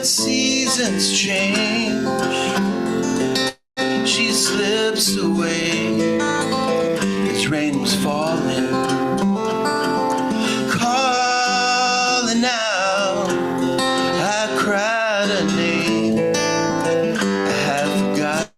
that seasons change, she slips away as rain was falling, calling out. I cried a name I had forgotten.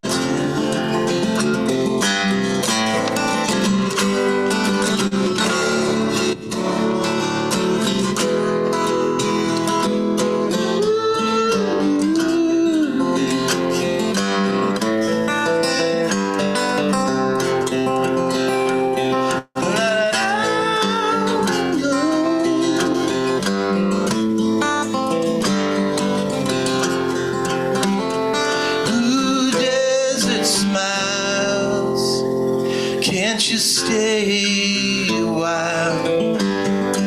Can't you stay a while?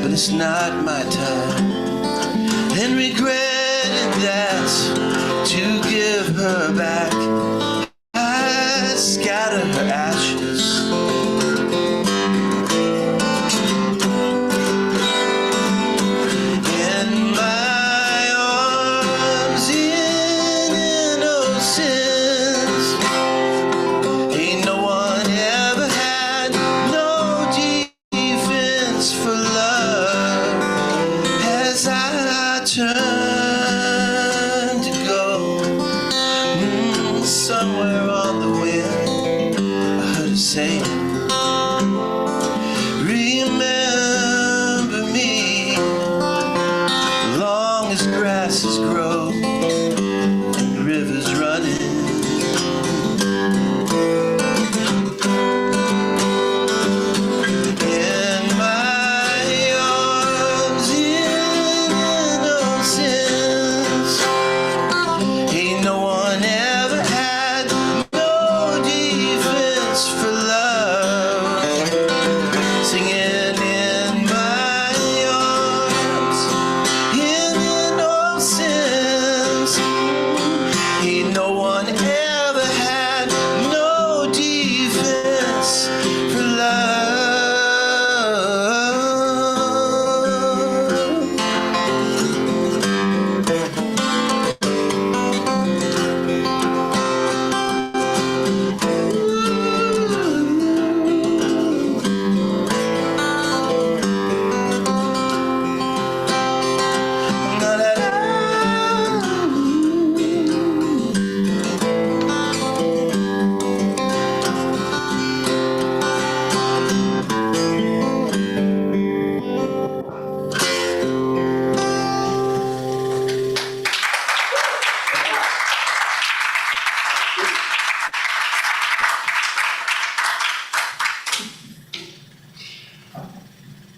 But it's not my time. And regretted that to give her back, I scatter her ashes. In my arms, in innocence, ain't no one ever had no defense for love. As I turn to go somewhere on the wind, I heard her say, remember me, long as grasses grow and rivers running. In my arms, in innocence, ain't no one ever had no defense for love. Singing in my arms, in innocence, ain't no one ever had no defense for love.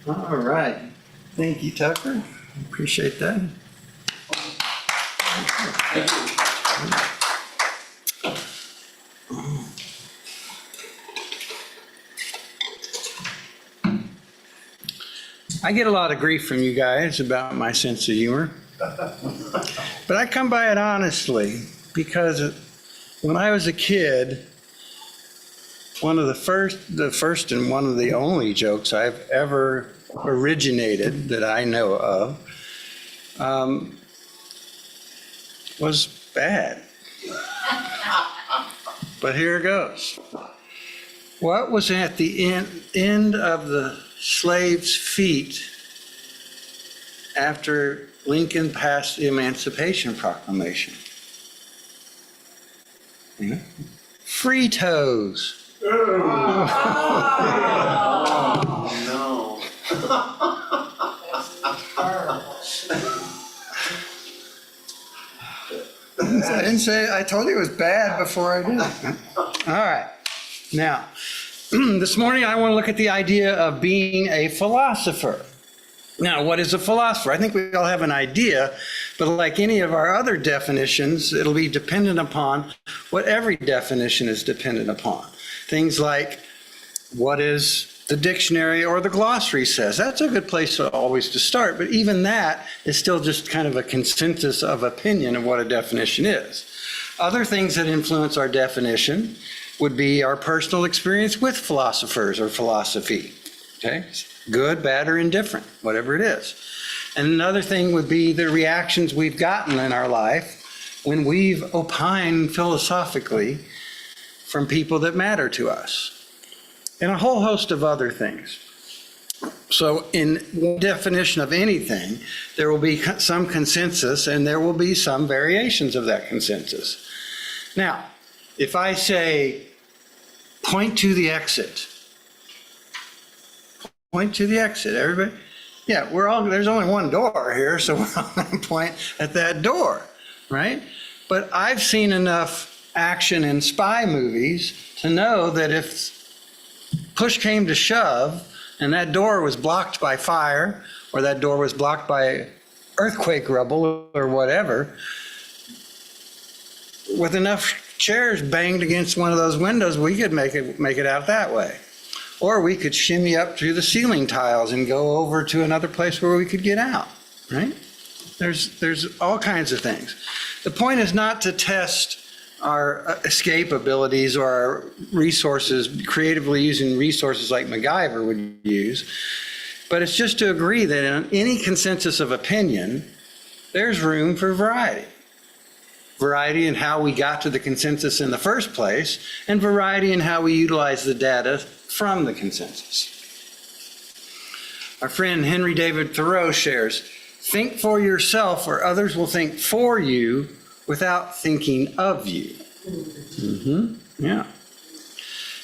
All right. Thank you, Tucker. Appreciate that. I get a lot of grief from you guys about my sense of humor, but I come by it honestly because when I was a kid, one of the first and one of the only jokes I've ever originated that I know of was bad. But here it goes. What was at the end of the slaves' feet after Lincoln passed the Emancipation Proclamation? You know? Free toes. Oh, No. I didn't say, I told you it was bad before I did it. All right. Now, this morning I want to look at the idea of being a philosopher. Now, what is a philosopher? I think we all have an idea, but like any of our other definitions, it'll be dependent upon what every definition is dependent upon. Things like what is the dictionary or the glossary says. That's a good place always to start, but even that is still just kind of a consensus of opinion of what a definition is. Other things that influence our definition would be our personal experience with philosophers or philosophy. Okay? Good, bad, or indifferent, whatever it is. And another thing would be the reactions we've gotten in our life when we've opined philosophically from people that matter to us, and a whole host of other things. So in one definition of anything, there will be some consensus and there will be some variations of that consensus. Now, if I say, point to the exit, point to the exit, everybody? Yeah, there's only one door here, so we're all going to point at that door, right? But I've seen enough action in spy movies to know that if push came to shove and that door was blocked by fire, or that door was blocked by earthquake rubble or whatever, with enough chairs banged against one of those windows, we could make it out that way. Or we could shimmy up through the ceiling tiles and go over to another place where we could get out, right? There's all kinds of things. The point is not to test our escape abilities or our resources, creatively using resources like MacGyver would use, but it's just to agree that in any consensus of opinion, there's room for variety. Variety in how we got to the consensus in the first place, and variety in how we utilize the data from the consensus. Our friend Henry David Thoreau shares, think for yourself or others will think for you without thinking of you. Yeah.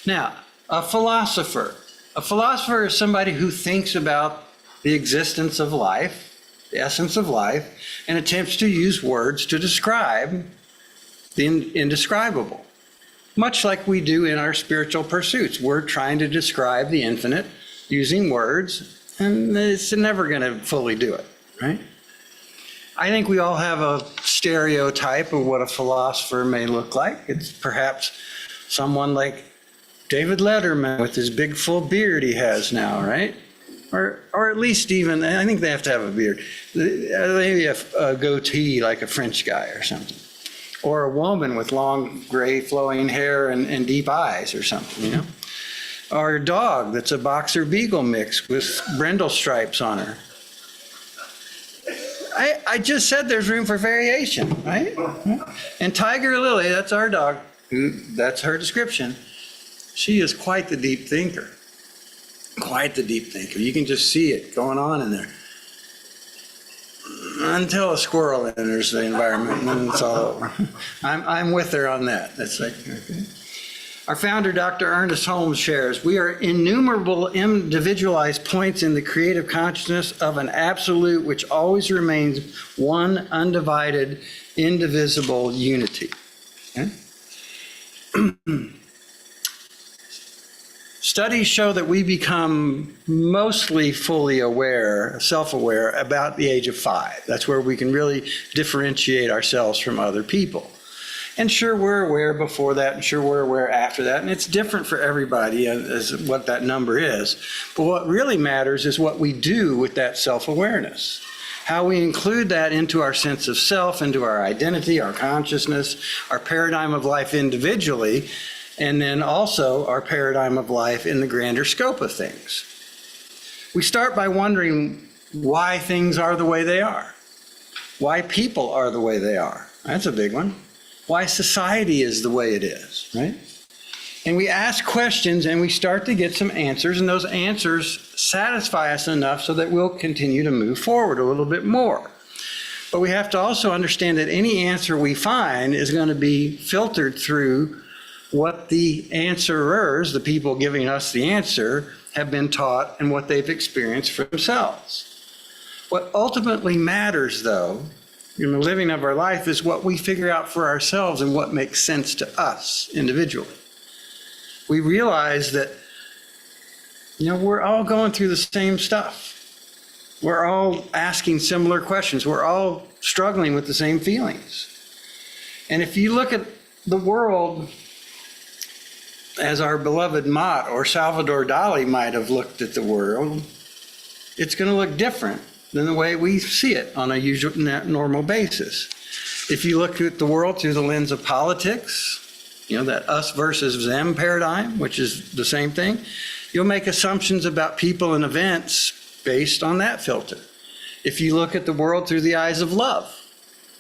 Now, a philosopher. A philosopher is somebody who thinks about the existence of life, the essence of life, and attempts to use words to describe the indescribable. Much like we do in our spiritual pursuits. We're trying to describe the infinite using words, and it's never going to fully do it, right? I think we all have a stereotype of what a philosopher may look like. It's perhaps someone like David Letterman with his big full beard he has now, right? Or at least even, I think they have to have a beard, maybe a goatee like a French guy or something. Or a woman with long gray flowing hair and deep eyes or something, you know? Or a dog that's a boxer beagle mix with brindle stripes on her. I just said there's room for variation, right? And Tiger Lily, that's our dog, that's her description. She is quite the deep thinker. Quite the deep thinker. You can just see it going on in there. Until a squirrel enters the environment, and then it's all over. I'm with her on that. That's like, okay. Our founder, Dr. Ernest Holmes, shares, we are innumerable individualized points in the creative consciousness of an absolute which always remains one undivided, indivisible unity. Okay? Studies show that we become mostly fully aware, self-aware, about the age of 5. That's where we can really differentiate ourselves from other people. And sure, we're aware before that, and sure, we're aware after that, and it's different for everybody as what that number is. But what really matters is what we do with that self-awareness, how we include that into our sense of self, into our identity, our consciousness, our paradigm of life individually, and then also our paradigm of life in the grander scope of things. We start by wondering why things are the way they are, why people are the way they are. That's a big one. Why society is the way it is, right? And we ask questions and we start to get some answers, and those answers satisfy us enough so that we'll continue to move forward a little bit more. But we have to also understand that any answer we find is going to be filtered through what the answerers, the people giving us the answer, have been taught and what they've experienced for themselves. What ultimately matters, though, in the living of our life is what we figure out for ourselves and what makes sense to us individually. We realize that, we're all going through the same stuff. We're all asking similar questions. We're all struggling with the same feelings. And if you look at the world as our beloved Mott or Salvador Dali might have looked at the world, it's going to look different than the way we see it on a usual, normal basis. If you look at the world through the lens of politics, that us versus them paradigm, which is the same thing, you'll make assumptions about people and events based on that filter. If you look at the world through the eyes of love,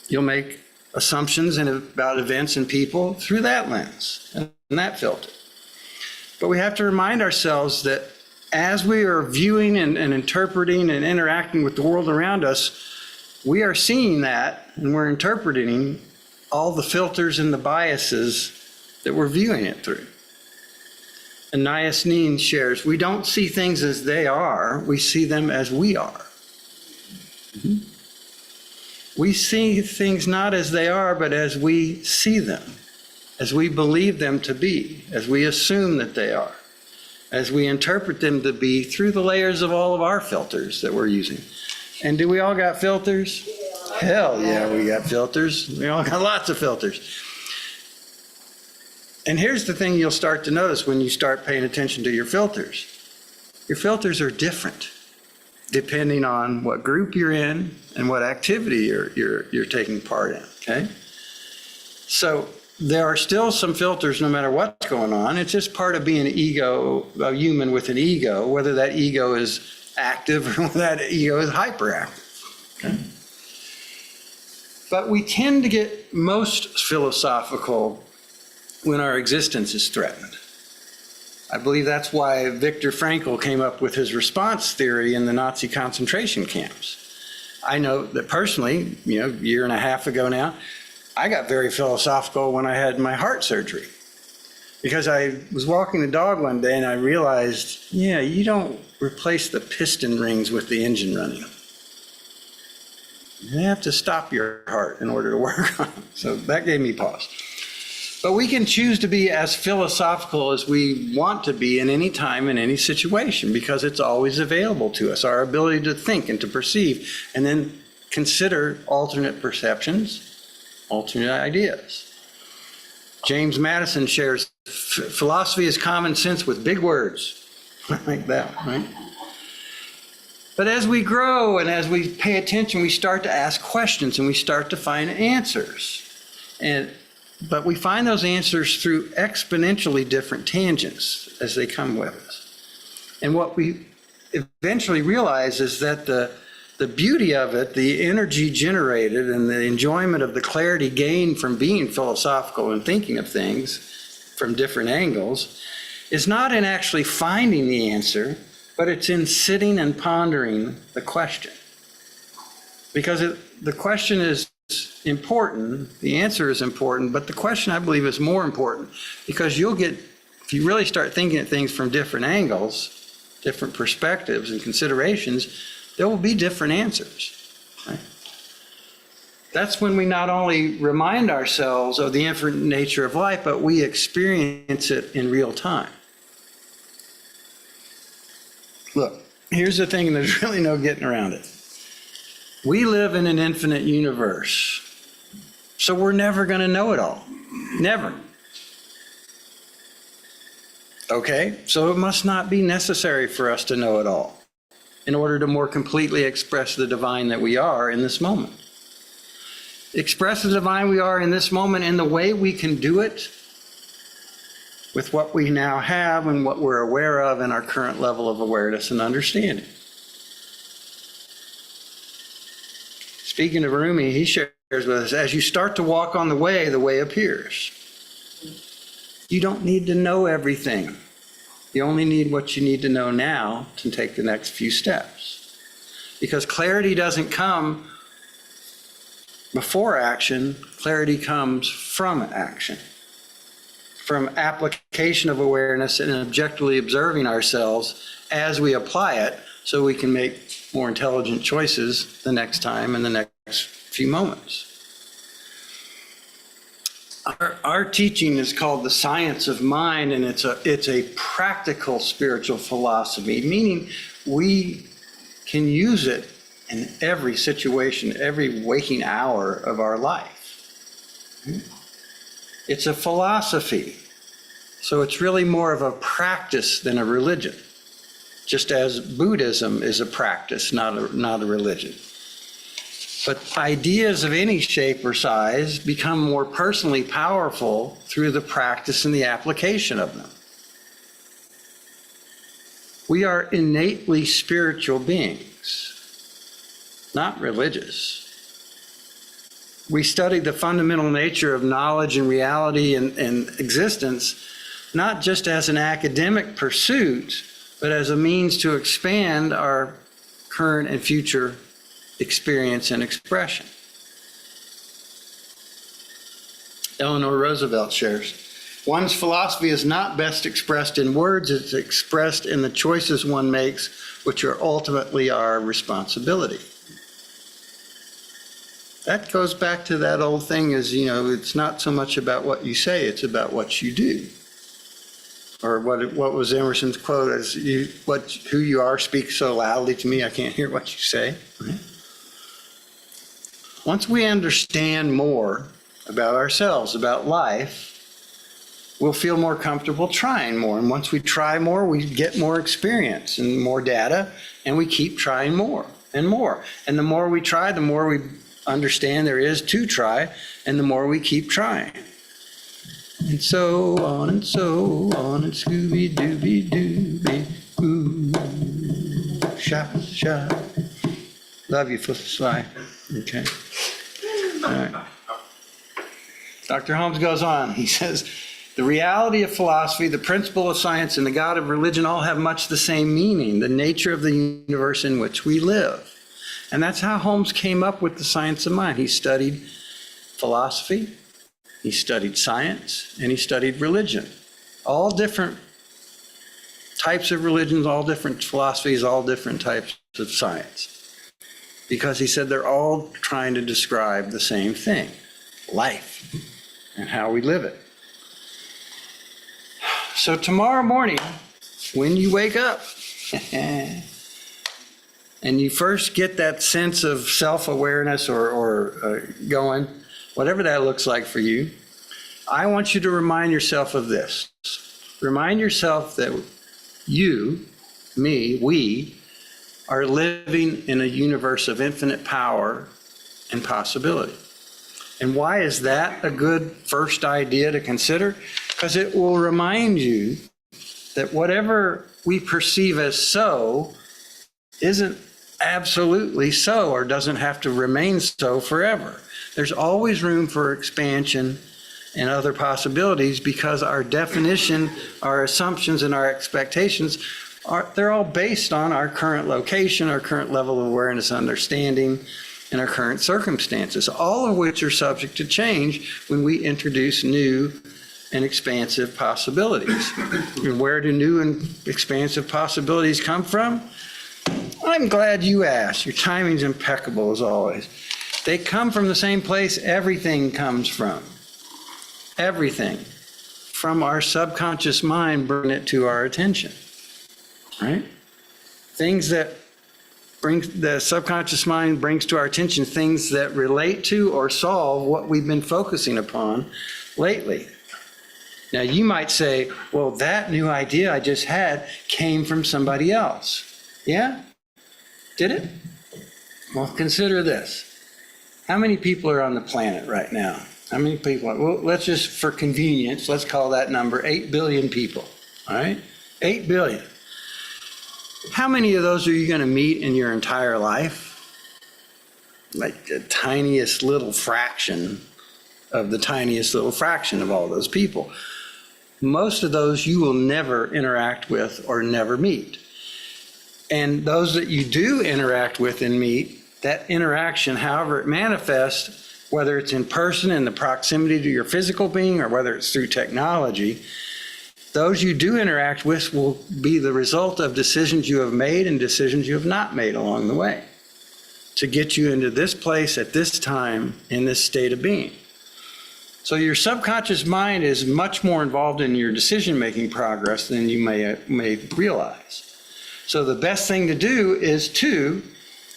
you'll make assumptions about events and people through that lens and that filter. But we have to remind ourselves that as we are viewing and interpreting and interacting with the world around us, we are seeing that and we're interpreting all the filters and the biases that we're viewing it through. Anais Nin shares, we don't see things as they are, we see them as we are. Mm-hmm. We see things not as they are, but as we see them, as we believe them to be, as we assume that they are, as we interpret them to be through the layers of all of our filters that we're using. And do we all got filters? Hell yeah, we got filters. We all got lots of filters. And here's the thing you'll start to notice when you start paying attention to your filters. Your filters are different depending on what group you're in and what activity you're taking part in, okay? So there are still some filters no matter what's going on. It's just part of being a human with an ego, whether that ego is active or whether that ego is hyperactive, okay? But we tend to get most philosophical when our existence is threatened. I believe that's why Viktor Frankl came up with his response theory in the Nazi concentration camps. I know that personally, a year and a half ago now, I got very philosophical when I had my heart surgery. Because I was walking the dog one day and I realized, you don't replace the piston rings with the engine running. You have to stop your heart in order to work on it. So that gave me pause. But we can choose to be as philosophical as we want to be in any time, in any situation, because it's always available to us. Our ability to think and to perceive, and then consider alternate perceptions, alternate ideas. James Madison shares, philosophy is common sense with big words. Like that, right? But as we grow and as we pay attention, we start to ask questions and we start to find answers. But we find those answers through exponentially different tangents as they come with us. And what we eventually realize is that the beauty of it, the energy generated and the enjoyment of the clarity gained from being philosophical and thinking of things from different angles, is not in actually finding the answer, but it's in sitting and pondering the question. Because the question is important, the answer is important, but the question, I believe, is more important, because if you really start thinking at things from different angles, different perspectives and considerations, there will be different answers, right? That's when we not only remind ourselves of the infinite nature of life, but we experience it in real time. Look, here's the thing, and there's really no getting around it. We live in an infinite universe, so we're never going to know it all. Never. Okay, so it must not be necessary for us to know it all in order to more completely express the divine that we are in this moment. Express the divine we are in this moment in the way we can do it with what we now have and what we're aware of in our current level of awareness and understanding. Speaking of Rumi, he shares with us, as you start to walk on the way appears. You don't need to know everything. You only need what you need to know now to take the next few steps. Because clarity doesn't come before action, clarity comes from action. From application of awareness and objectively observing ourselves as we apply it, so we can make more intelligent choices the next time and the next few moments. Our teaching is called the science of mind, and it's a practical spiritual philosophy, meaning we can use it in every situation, every waking hour of our life. It's a philosophy, so it's really more of a practice than a religion. Just as Buddhism is a practice, not a religion. But ideas of any shape or size become more personally powerful through the practice and the application of them. We are innately spiritual beings. not religious. We study the fundamental nature of knowledge and reality and existence, not just as an academic pursuit, but as a means to expand our current and future experience and expression. Eleanor Roosevelt shares, one's philosophy is not best expressed in words, it's expressed in the choices one makes, which are ultimately our responsibility. That goes back to that old thing is, it's not so much about what you say, it's about what you do. Or what was Emerson's quote, as who you are speaks so loudly to me, I can't hear what you say. Right? Once we understand more about ourselves, about life, we'll feel more comfortable trying more. And once we try more, we get more experience and more data, and we keep trying more and more. And the more we try, the more we understand there is to try, and the more we keep trying. And so on and so on, and Scooby-Dooby-Dooby, ooh, shot, shot. Love you, Sly. Okay. All right. Dr. Holmes goes on. He says, the reality of philosophy, the principle of science, and the God of religion all have much the same meaning, the nature of the universe in which we live. And that's how Holmes came up with the science of mind. He studied philosophy, he studied science, and he studied religion. All different types of religions, all different philosophies, all different types of science. Because he said they're all trying to describe the same thing, life, and how we live it. So tomorrow morning, when you wake up, and you first get that sense of self-awareness or going, whatever that looks like for you, I want you to remind yourself of this. Remind yourself that you, me, we are living in a universe of infinite power and possibility. And why is that a good first idea to consider? Because it will remind you that whatever we perceive as so isn't absolutely so, or doesn't have to remain so forever. There's always room for expansion and other possibilities, because our definition, our assumptions, and our expectations they're all based on our current location, our current level of awareness, understanding, and our current circumstances, all of which are subject to change when we introduce new and expansive possibilities. And where do new and expansive possibilities come from? I'm glad you asked. Your timing's impeccable as always. They come from the same place everything comes from. Everything. From our subconscious mind, bring it to our attention. Right? Things that the subconscious mind brings to our attention, things that relate to or solve what we've been focusing upon lately. Now you might say, well, that new idea I just had came from somebody else. Yeah? Did it? Well, consider this. How many people are on the planet right now? How many people? Well, let's just, for convenience, let's call that number 8 billion people. All right? 8 billion. How many of those are you going to meet in your entire life? Like the tiniest little fraction of the tiniest little fraction of all those people. Most of those you will never interact with or never meet. And those that you do interact with and meet, that interaction, however it manifests, whether it's in person in the proximity to your physical being or whether it's through technology, those you do interact with will be the result of decisions you have made and decisions you have not made along the way to get you into this place at this time in this state of being. So your subconscious mind is much more involved in your decision-making progress than you may realize. So the best thing to do is to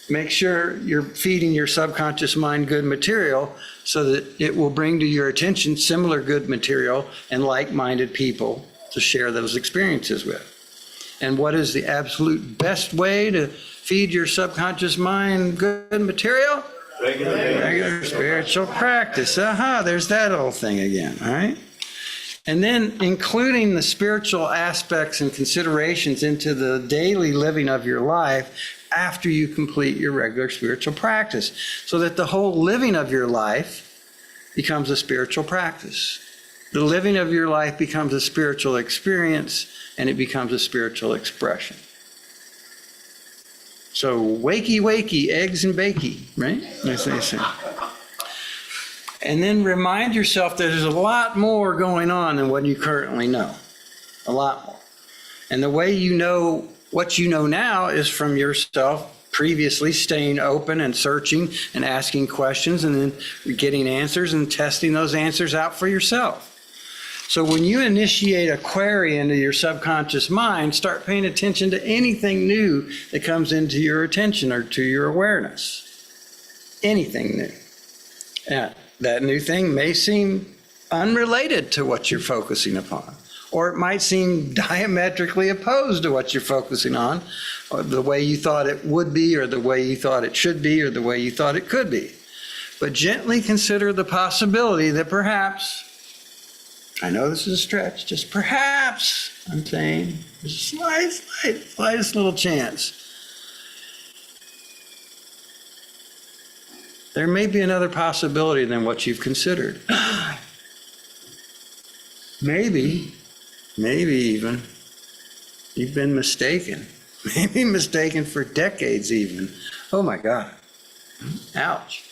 make sure you're feeding your subconscious mind good material so that it will bring to your attention similar good material and like-minded people to share those experiences with. And what is the absolute best way to feed your subconscious mind good material? Regular spiritual practice. Aha, there's that old thing again, all right? And then including the spiritual aspects and considerations into the daily living of your life after you complete your regular spiritual practice, so that the whole living of your life becomes a spiritual practice. The living of your life becomes a spiritual experience, and it becomes a spiritual expression. So wakey, wakey, eggs and bakey, right? As they say. And then remind yourself that there's a lot more going on than what you currently know. A lot more. And the way you know what you know now is from yourself previously staying open and searching and asking questions and then getting answers and testing those answers out for yourself. So when you initiate a query into your subconscious mind, start paying attention to anything new that comes into your attention or to your awareness. Anything new. Yeah, that new thing may seem unrelated to what you're focusing upon, or it might seem diametrically opposed to what you're focusing on, or the way you thought it would be, or the way you thought it should be, or the way you thought it could be. But gently consider the possibility that perhaps, I know this is a stretch, just perhaps, I'm saying, there's a slightest little chance. There may be another possibility than what you've considered. Maybe even, you've been mistaken. Maybe mistaken for decades even. Oh my God. Ouch.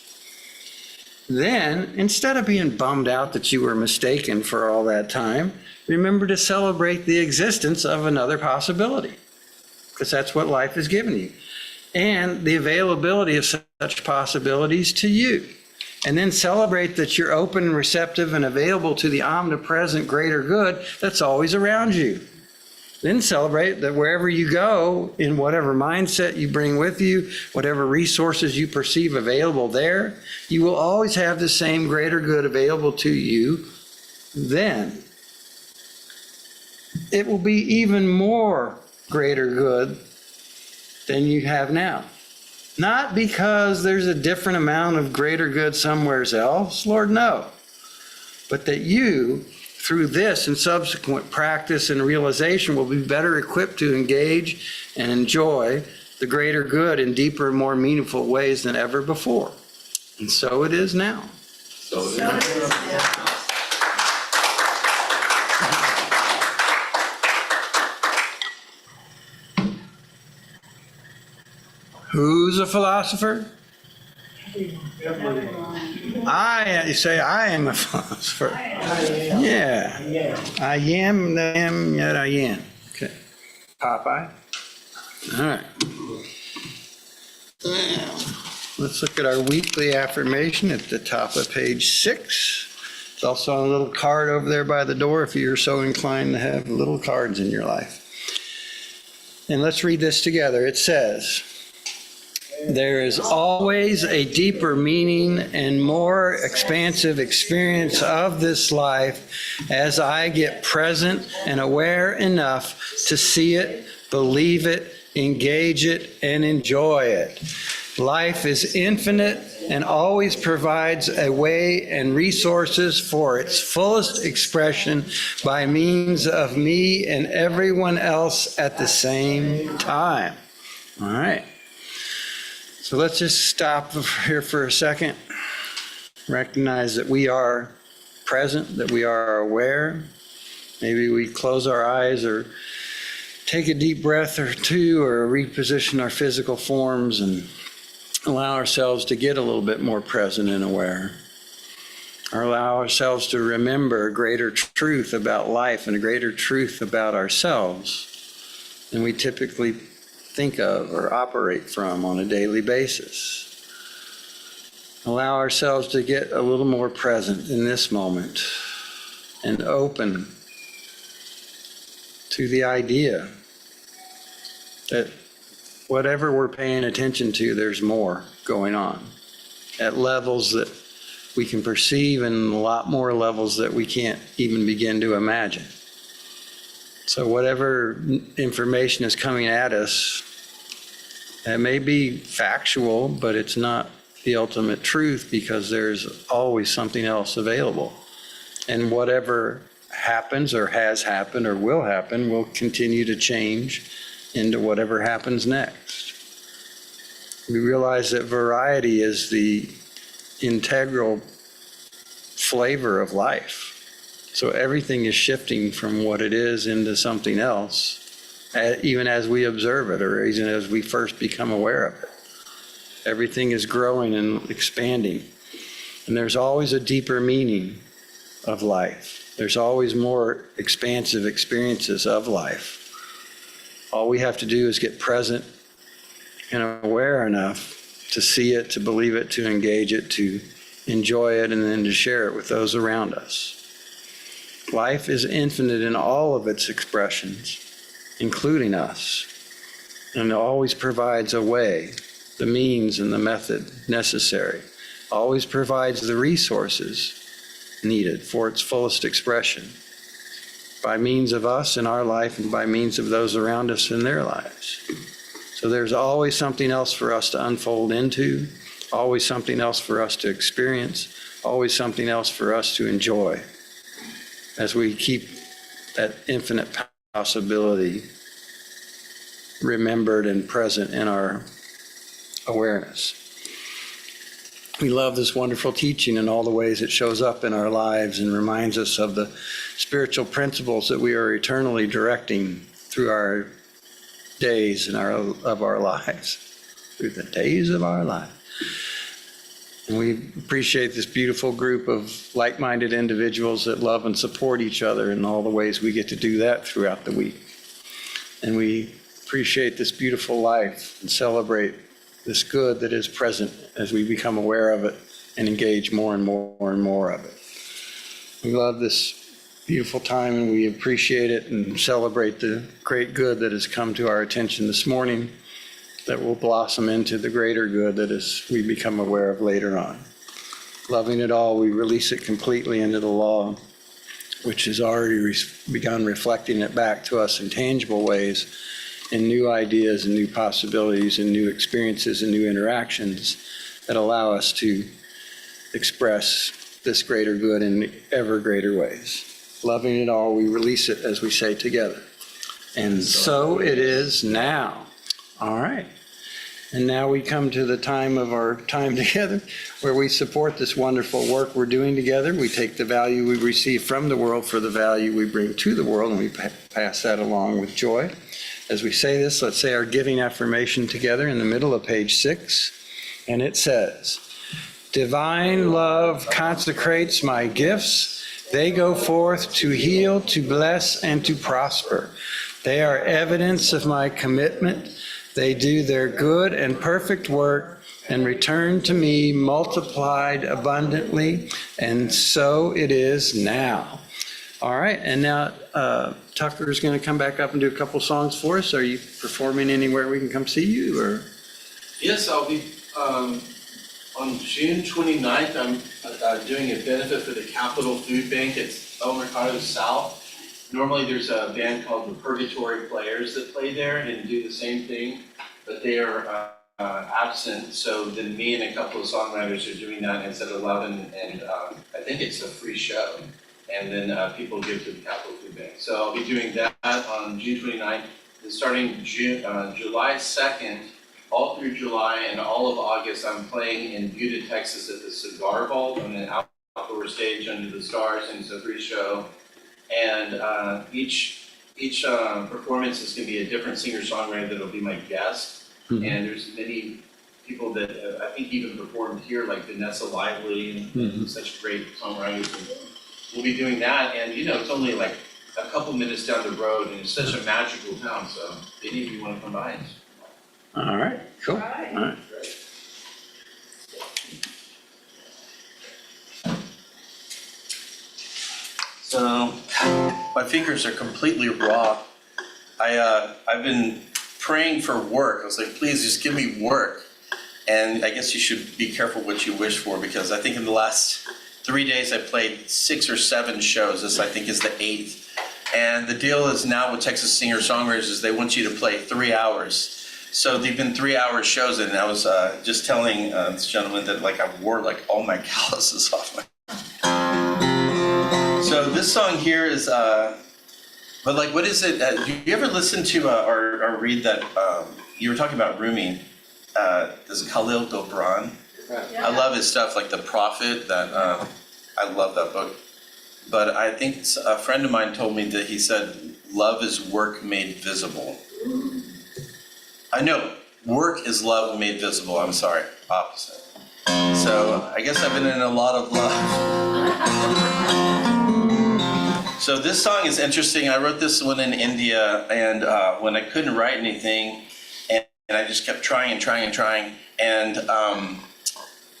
Then, instead of being bummed out that you were mistaken for all that time, remember to celebrate the existence of another possibility, because that's what life has given you, and the availability of such possibilities to you. And then celebrate that you're open and receptive and available to the omnipresent greater good that's always around you. Then celebrate that wherever you go, in whatever mindset you bring with you, whatever resources you perceive available there, you will always have the same greater good available to you then. It will be even more greater good than you have now. Not because there's a different amount of greater good somewhere else, Lord, no. But that you, through this and subsequent practice and realization, will be better equipped to engage and enjoy the greater good in deeper and more meaningful ways than ever before. And so it is now. So it is. Who's a philosopher? You say, I am a philosopher. Yeah. I am, yet I am. Okay. Popeye. All right. Now, let's look at our weekly affirmation at the top of page 6. It's also on a little card over there by the door if you're so inclined to have little cards in your life. And let's read this together. It says, there is always a deeper meaning and more expansive experience of this life as I get present and aware enough to see it, believe it, engage it, and enjoy it. Life is infinite and always provides a way and resources for its fullest expression by means of me and everyone else at the same time. All right. So let's just stop here for a second. Recognize that we are present, that we are aware. Maybe we close our eyes or take a deep breath or two, or reposition our physical forms and allow ourselves to get a little bit more present and aware. Or allow ourselves to remember a greater truth about life and a greater truth about ourselves than we typically think of or operate from on a daily basis. Allow ourselves to get a little more present in this moment and open to the idea that whatever we're paying attention to, there's more going on at levels that we can perceive and a lot more levels that we can't even begin to imagine. So whatever information is coming at us, it may be factual, but it's not the ultimate truth, because there's always something else available. And whatever happens or has happened or will happen will continue to change into whatever happens next. We realize that variety is the integral flavor of life. So everything is shifting from what it is into something else, even as we observe it or even as we first become aware of it. Everything is growing and expanding. And there's always a deeper meaning of life. There's always more expansive experiences of life. All we have to do is get present and aware enough to see it, to believe it, to engage it, to enjoy it, and then to share it with those around us. Life is infinite in all of its expressions, including us, and it always provides a way, the means and the method necessary, always provides the resources needed for its fullest expression by means of us in our life and by means of those around us in their lives. So there's always something else for us to unfold into, always something else for us to experience, always something else for us to enjoy as we keep that infinite possibility remembered and present in our awareness. We love this wonderful teaching and all the ways it shows up in our lives and reminds us of the spiritual principles that we are eternally directing through our days and of our lives, through the days of our life. And we appreciate this beautiful group of like-minded individuals that love and support each other in all the ways we get to do that throughout the week. And we appreciate this beautiful life and celebrate this good that is present as we become aware of it and engage more and more and more of it. We love this beautiful time and we appreciate it and celebrate the great good that has come to our attention this morning that will blossom into the greater good that is we become aware of later on. Loving it all, we release it completely into the law, which has already begun reflecting it back to us in tangible ways, in new ideas and new possibilities and new experiences and new interactions that allow us to express this greater good in ever greater ways. Loving it all, we release it as we say together. And so it is now. All right. And now we come to the time of our time together where we support this wonderful work we're doing together. We take the value we receive from the world for the value we bring to the world, and we pass that along with joy. As we say this, let's say our giving affirmation together in the middle of page 6. And it says, divine love consecrates my gifts. They go forth to heal, to bless, and to prosper. They are evidence of my commitment. They do their good and perfect work and return to me multiplied abundantly. And so it is now. All right, and now Tucker's going to come back up and do a couple songs for us. Are you performing anywhere we can come see you? Or? Yes, I'll be on June 29th. I'm doing a benefit for the Capital Food Bank at El Mercado South. Normally there's a band called the Purgatory Players that play there and do the same thing, but they are absent. So then me and a couple of songwriters are doing that. It's at 11, and I think it's a free show. And then people give to the Capital Food Bank. So I'll be doing that on June 29th. And starting July 2nd, all through July and all of August, I'm playing in Buda, Texas at the Cigar Vault on an outdoor stage under the stars, and it's a free show. And each performance is going to be a different singer-songwriter that will be my guest. Mm-hmm. And there's many people that I think even performed here, like Vanessa Lively and such great songwriters. And we'll be doing that, and it's only like a couple minutes down the road, and it's such a magical town, so if any of you want to come by. All right, cool. All right. So my fingers are completely raw. I've been praying for work. I was like, please just give me work. And I guess you should be careful what you wish for, because I think in the last 3 days I played 6 or 7 shows. This I think is the 8th. And the deal is now with Texas Singer-Songwriters is they want you to play 3 hours. So they've been 3-hour shows, and I was just telling this gentleman that like I wore like all my calluses off my. So this song here is, but like what is it? Do you ever listen to or read that? You were talking about Rumi. is Khalil Gibran. I love his stuff, like The Prophet. I love that book. But I think a friend of mine told me that he said, "Love is work made visible." I know, work is love made visible. I'm sorry, opposite. So I guess I've been in a lot of love. So this song is interesting. I wrote this one in India, and when I couldn't write anything, and I just kept trying and trying and trying, and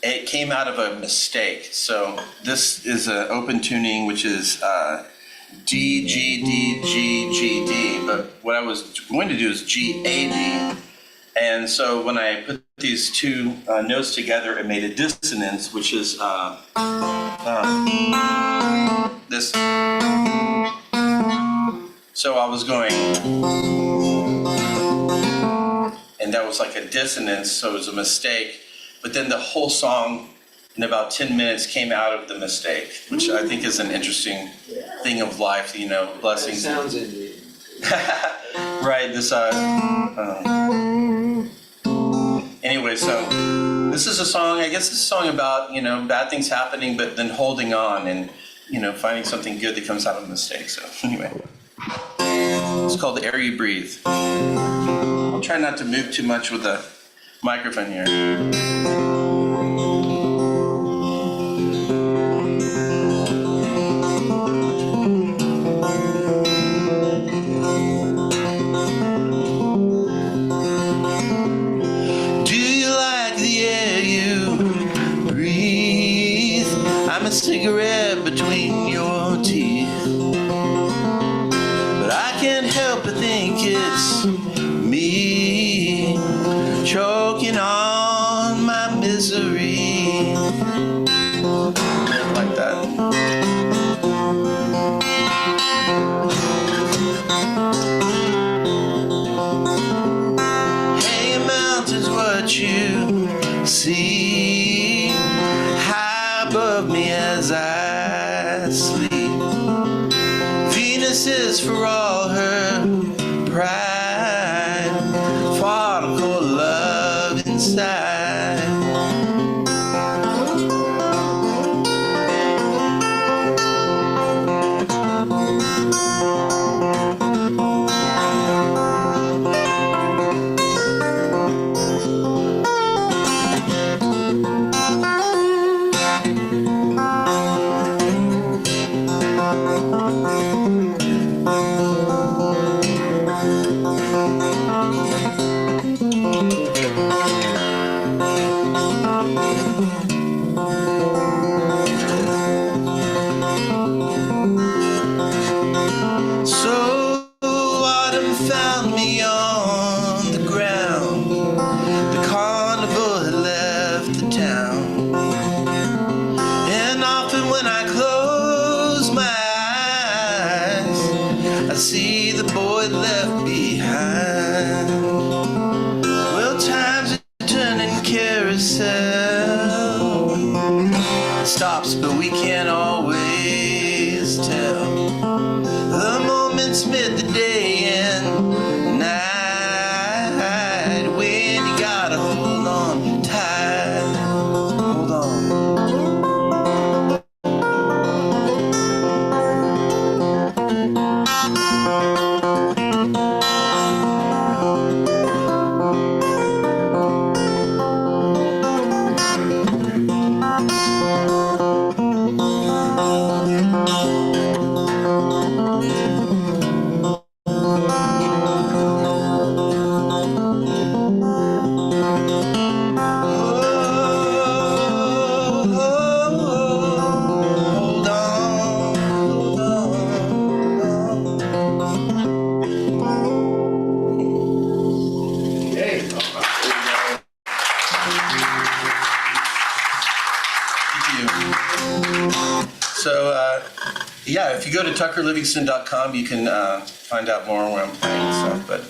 it came out of a mistake. So this is an open tuning, which is D, G, D, G, G, D. But what I was going to do is G, A, D. And so when I put these two notes together, it made a dissonance, which is this. So I was going, and that was like a dissonance, so it was a mistake. But then the whole song in about 10 minutes came out of the mistake, which I think is an interesting thing of life, you know, blessings. That sounds Indian. Right, this, anyway, so this is a song, I guess it's a song about, you know, bad things happening, but then holding on and, you know, finding something good that comes out of a mistake. So anyway, it's called The Air You Breathe. I'll try not to move too much with the microphone here. A cigarette between your teeth, but I can't help but think it's me choking on my misery. Like that. Hey, a mountain's what you see above me as I sleep. Venus is for all her pride, fought a cold love inside. See the boy left behind. Well, time's a turning carousel. It stops, but we can't always tell. The moments mid the day and night, when you gotta hold on tight. Hold on. Yeah, if you go to tuckerlivingston.com, you can find out more where I'm playing and stuff. But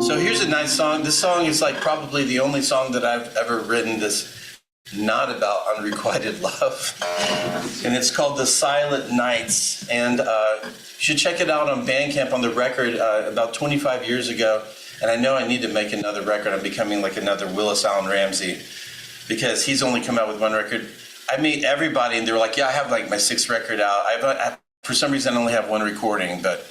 so here's a nice song. This song is like probably the only song that I've ever written that's not about unrequited love, and it's called "The Silent Nights." And you should check it out on Bandcamp on the record. About 25 years ago, And I know I need to make another record. I'm becoming like another Willis Allen Ramsey, because he's only come out with one record. I meet everybody and they're like, yeah, I have like my 6th record out. For some reason, I only have one recording, but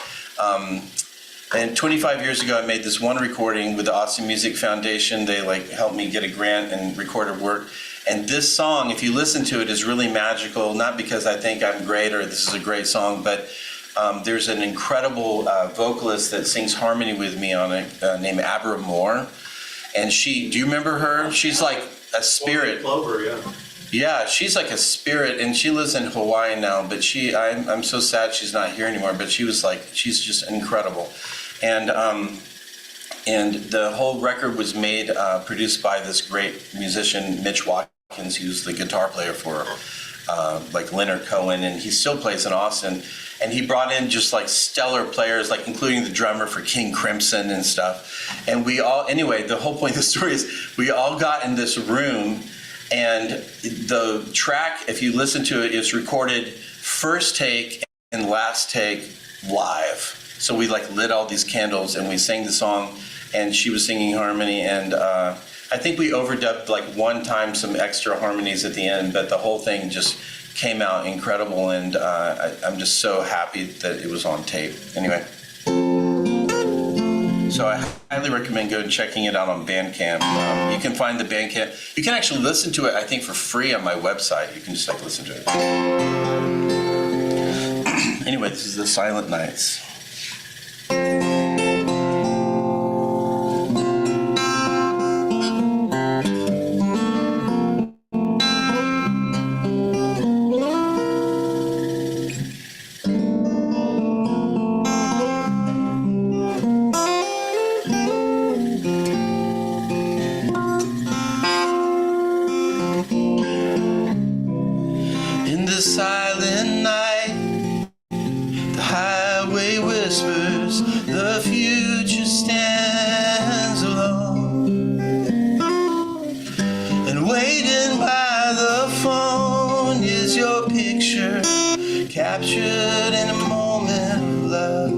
and 25 years ago, I made this one recording with the Austin Music Foundation. They like helped me get a grant and recorded work. And this song, if you listen to it, is really magical. Not because I think I'm great or this is a great song, but there's an incredible vocalist that sings harmony with me on it named Abra Moore. And do you remember her? She's like a spirit. Clover, yeah. Yeah, she's like a spirit, and she lives in Hawaii now. But I'm so sad she's not here anymore. But she's just incredible, and the whole record was made, produced by this great musician Mitch Watkins, who's the guitar player for like Leonard Cohen, and he still plays in Austin. And he brought in just like stellar players, like including the drummer for King Crimson and stuff. And anyway, the whole point of the story is we all got in this room. And the track, if you listen to it, is recorded first take and last take live. So we like lit all these candles and we sang the song, and she was singing harmony. And I think we overdubbed like one time some extra harmonies at the end, but the whole thing just came out incredible. And I'm just so happy that it was on tape. Anyway. So I highly recommend going and checking it out on Bandcamp. You can find the Bandcamp. You can actually listen to it, I think, for free on my website. You can just like listen to it. Anyway, this is The Silent Nights. Silent night, the highway whispers, the future stands alone. And waiting by the phone is your picture, captured in a moment of love.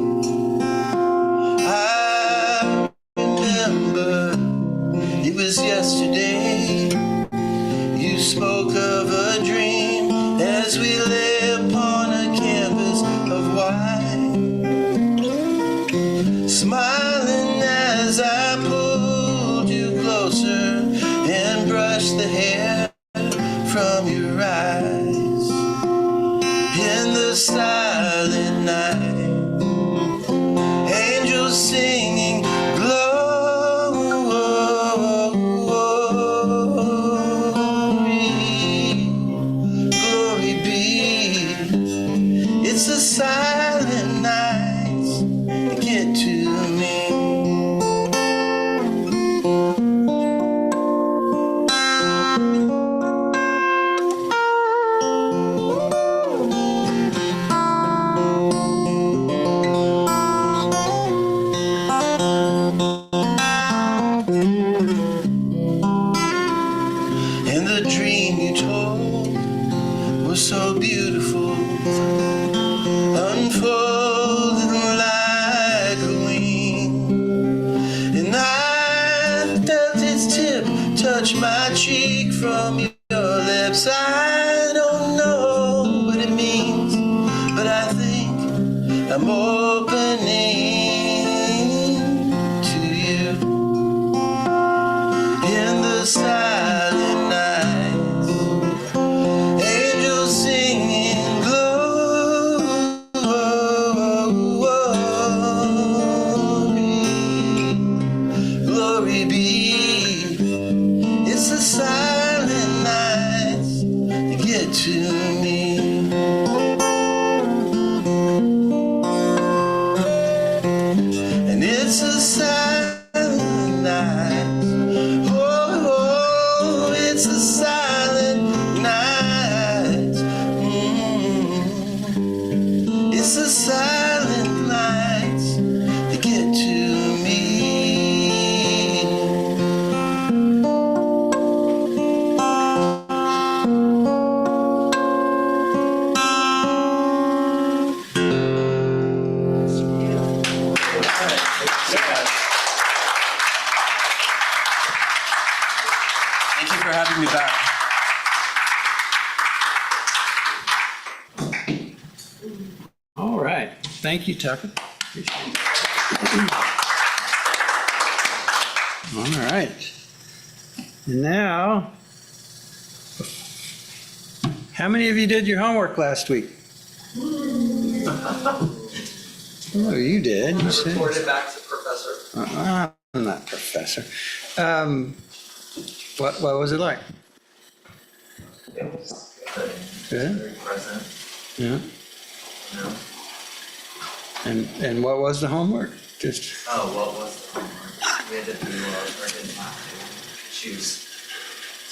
I remember it was yesterday, you spoke of a dream as we lay upon a canvas of white, smiling as I pulled you closer and brushed the hair from your eyes. In the silent night, angels singing it's the silent nights that get to me. And the dream you told was so beautiful, unfolding like a wing, and I felt its tip touch my cheek from your lips. I don't know what it means, but I think I'm opening to you. In the silent nights, angels singing glory be. It's the silent nights that get to me. And it's the silent nights. Oh, it's the silent nights. It's the silent nights that get to me. Thank you, Tucker. Appreciate it. All right. And now, how many of you did your homework last week? Oh, you did. You said. Report it back to Professor. I'm not professor. What was it like? It was good. Good. Very present, Yeah. you know. And what was the homework? Just Oh, what was the homework? We had to do, or didn't have to choose.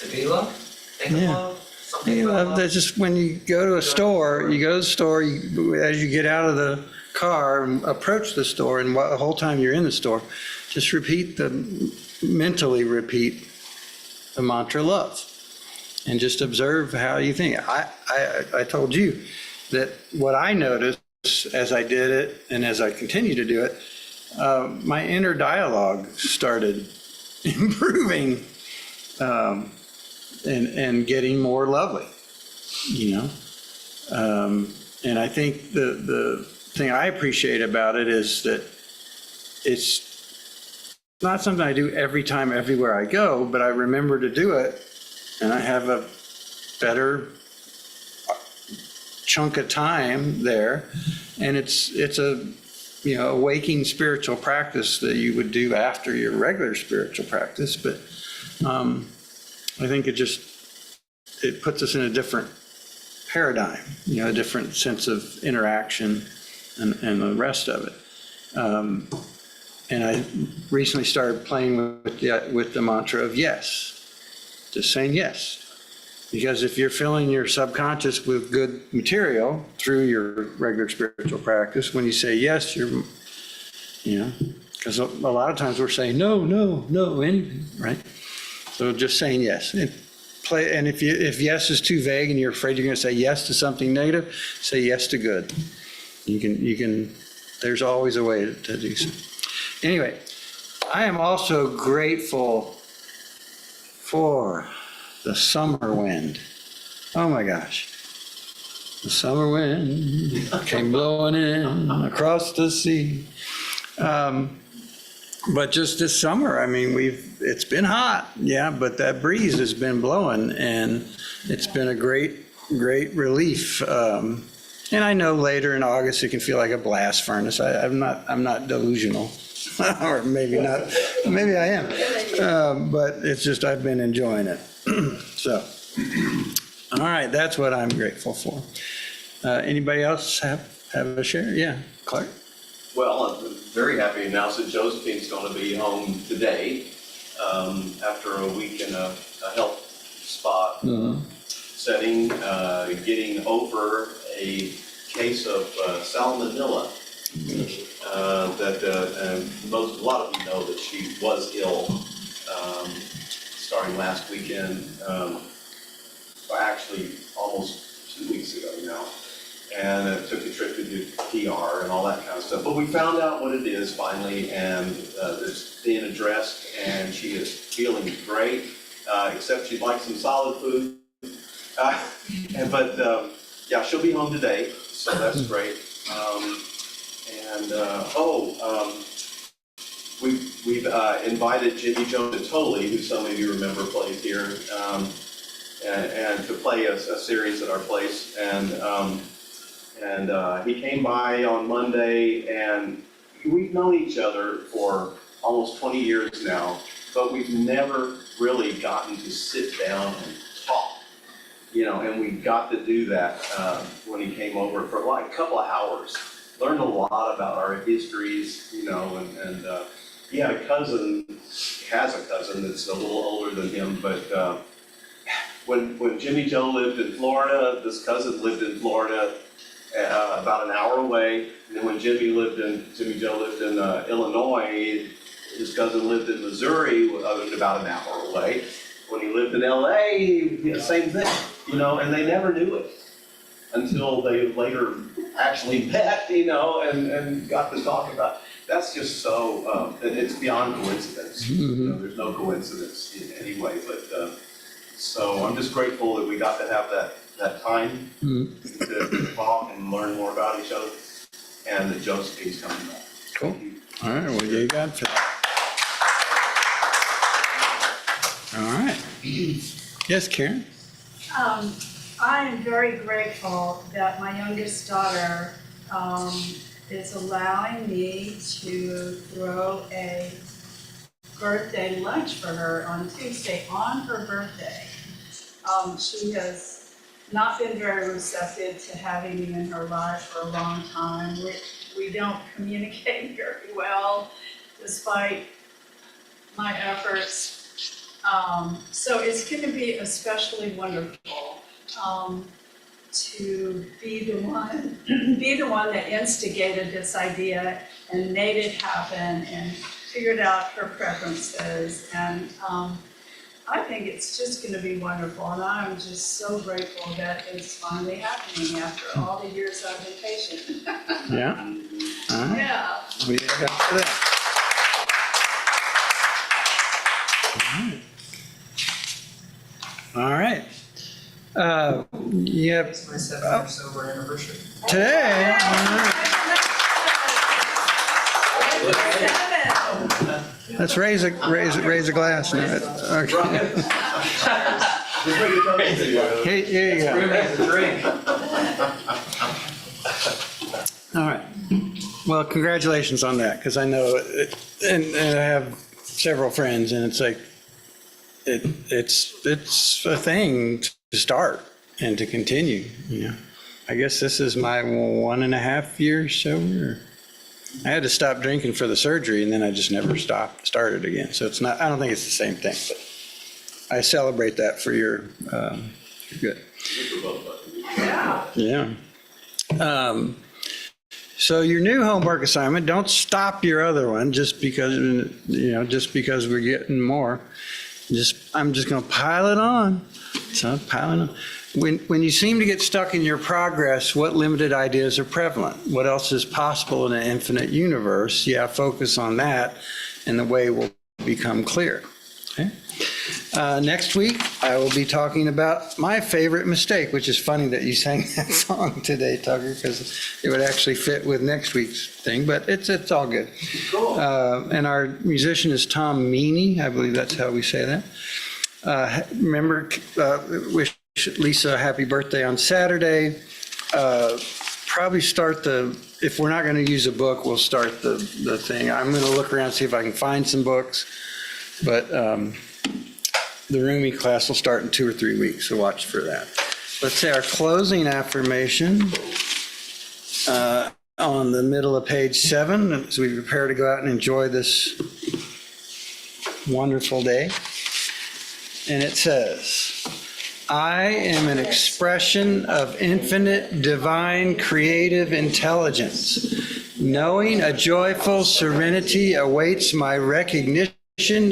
Tabila? Think Yeah. of something you about know, love? that's just when you go to a store. You go to the store. As you get out of the car and approach the store, and the whole time you're in the store, just mentally repeat the mantra love, and just observe how you think. I told you that what I noticed as I did it and as I continue to do it, my inner dialogue started improving and getting more lovely, you know. And I think the thing I appreciate about it is that it's not something I do every time, everywhere I go, but I remember to do it, and I have a better chunk of time there, and it's a a waking spiritual practice that you would do after your regular spiritual practice. But I think it puts us in a different paradigm, a different sense of interaction and the rest of it. And I recently started playing with the mantra of yes, just saying yes. Because if you're filling your subconscious with good material through your regular spiritual practice, when you say yes, because a lot of times we're saying no, anything, right? So just saying yes. And if yes is too vague and you're afraid you're going to say yes to something negative, say yes to good. You can. There's always a way to do so. Anyway, I am also grateful for the summer wind. Oh my gosh. The summer wind came blowing in across the sea. But just this summer, I mean, it's been hot, yeah, but that breeze has been blowing, and it's been a great relief. And I know later in August it can feel like a blast furnace. I'm not delusional, or maybe not. Maybe I am, but it's just I've been enjoying it. So, all right, that's what I'm grateful for. Anybody else have a share? Yeah, Clark. Well, I'm very happy to announce that Josephine's going to be home today after a week in a health spot setting, getting over a case of salmonella that a lot of you know that she was ill starting last weekend, or actually almost 2 weeks ago now. And took a trip to do PR and all that kind of stuff. But we found out what it is finally, and it's being addressed, and she is feeling great, except she'd like some solid food. But she'll be home today, so that's great. We've invited Jimmy Joe Natoli, who some of you remember plays here, and to play a series at our place. And he came by on Monday, and we've known each other for almost 20 years now, but we've never really gotten to sit down and talk, and we got to do that when he came over for like a couple of hours. Learned a lot about our histories, and he has a cousin that's a little older than him, but when Jimmy Joe lived in Florida, this cousin lived in Florida, about an hour away. And then when Jimmy Joe lived in Illinois, his cousin lived in Missouri, about an hour away. When he lived in LA, same thing, and they never knew it until they later actually met, and got to talk about it. That's just so, it's beyond coincidence. There's no coincidence in any way, but so I'm just grateful that we got to have that time to talk and learn more about each other. and that Josephine's coming back. Cool. All right, well, you got it. All right. Yes, Karen? I am very grateful that my youngest daughter is allowing me to throw a birthday lunch for her on Tuesday on her birthday. She has not been very receptive to having me in her life for a long time. We don't communicate very well despite my efforts. So it's going to be especially wonderful to be the one that instigated this idea and made it happen and figured out her preferences. And I think it's just going to be wonderful. And I'm just so grateful that it's finally happening after all the years I've been patient. Yeah? All right. Yeah. Well, you got it for that. All right. Yep, It's my 7 year sober anniversary. today. All right. Let's raise a glass now. Okay. Hey, here you go. All right. Well, congratulations on that, because I know, and I have several friends, and it's like, it's a thing to start and to continue, you know. I guess this is my 1.5 years sober. I had to stop drinking for the surgery, and then I just never started again. So it's not, I don't think it's the same thing, but I celebrate that for your good. Yeah. So your new homework assignment, don't stop your other one just because we're getting more. I'm just going to pile it on. So piling on. When you seem to get stuck in your progress, what limited ideas are prevalent? What else is possible in an infinite universe? Yeah, focus on that, and the way will become clear. Okay? Next week, I will be talking about my favorite mistake, which is funny that you sang that song today, Tucker, because it would actually fit with next week's thing, but it's all good. Cool. And our musician is Tom Meany. I believe that's how we say that. Remember, wish Lisa a happy birthday on Saturday. Probably start if we're not going to use a book, we'll start the thing. I'm going to look around, see if I can find some books, but the Rumi class will start in 2 or 3 weeks, so watch for that. Let's say our closing affirmation on the middle of page 7 as we prepare to go out and enjoy this wonderful day. And it says, I am an expression of infinite, divine, creative intelligence. Knowing a joyful serenity awaits my recognition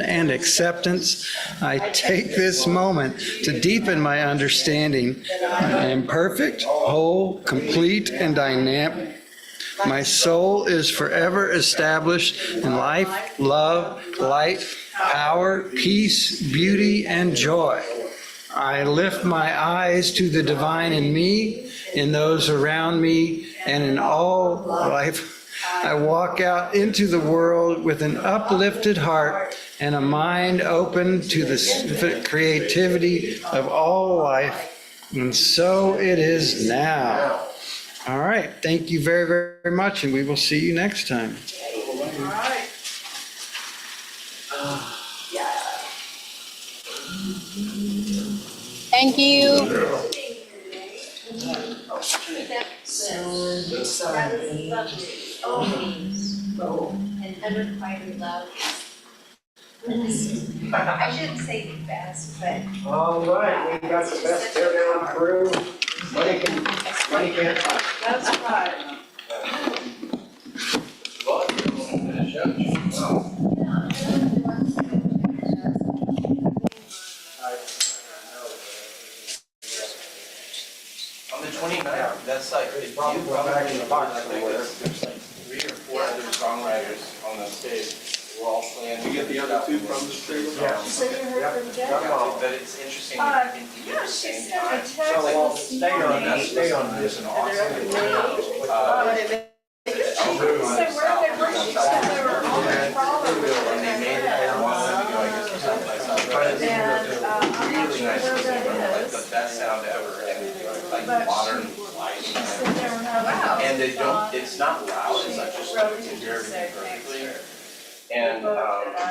and acceptance, I take this moment to deepen my understanding. I am perfect, whole, complete, and dynamic. My soul is forever established in life, love, light, power, peace, beauty, and joy. I lift my eyes to the divine in me, in those around me, and in all life. I walk out into the world with an uplifted heart and a mind open to the creativity of all life. And so it is now. All right. Thank you very, very much, and we will see you next time. All right. Thank you. And unrequited love. I shouldn't say the best, but. All right, we got the best teardown crew. Money can't buy. That's right. On the 29th, that's like, if you Probably back in the box I think somewhere. there's like 3 or 4 other songwriters on the stage. We're all playing. You get the other two from the table? Yeah. So you heard from Jen? Come on. But it's interesting that you can do Yeah, the she same sent a time. text So, well, this stay on morning. this, stay on this. And they're up in May. Uh, They make it where she said they were on the trawler with And they made it, and wanted them to go, I guess, to someplace else. But it's And, I'm not really sure nice, where like that the is. best sound ever, and like But modern She lighting. said they were having. And they don't, it's not loud, it's like just, Wrote you can to hear say everything thanks perfectly. for And, the book that I